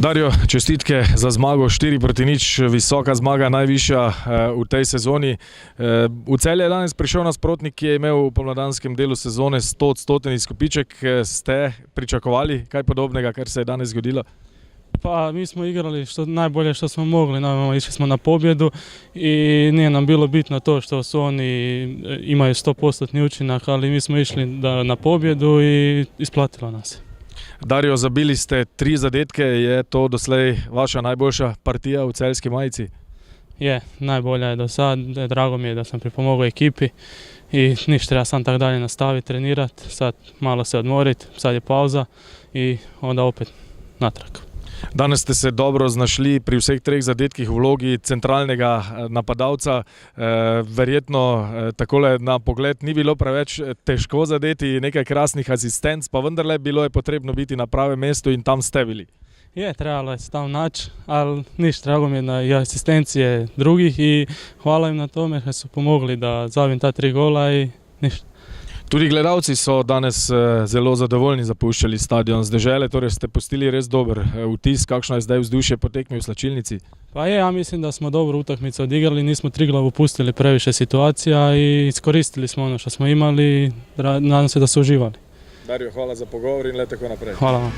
Dario, čestitke za zmago 4-0, visoka zmaga, najvišja v tej sezoni. V Celje je danes prišel nasprotnik, ki je imel v pomladanskem delu sezone 100-odstotni izkupiček. Ste pričakovali kaj podobnega, kar se je danes zgodilo? Pa mi smo igrali najbolje što smo mogli, išli smo na pobjedu i nije nam bilo bitno to što su oni imaju 100% učinak, ali mi smo išli na pobjedu i isplatilo nas. Dario, zabili ste 3 zadetke, je to doslej vaša najboljša partija v celjski majici? Je, najbolja je do sad, drago mi je da sam pripomogao ekipi i ništa, treba sam tak dalje nastaviti, trenirati, sad malo se odmoriti, sad je pauza i onda opet natrag. Danes ste se dobro znašli pri vseh 3 zadetkih v vlogi centralnega napadalca. Verjetno takole na pogled ni bilo preveč težko zadeti, nekaj krasnih asistenc, pa vendarle bilo je potrebno biti na pravem mestu in tam ste bili. Je, trebalo je se tam naći, ali ništa, drago mi je na i asistencije drugih i hvala im na tome što su pomogli da zabijem ta 3 gola i ništa. Tudi gledalci so danes zelo zadovoljni zapuščali stadion z Dežele, torej ste pustili res dober vtis, kakšno je zdaj vzdušje po tekmi v slačilnici? Pa je, ja mislim da smo dobro utakmicu odigrali, nismo Triglavu pustili previše situacija i iskoristili smo ono što smo imali, nadam se da su uživali. Dario, hvala za pogovor in le tako naprej. Hvala vam.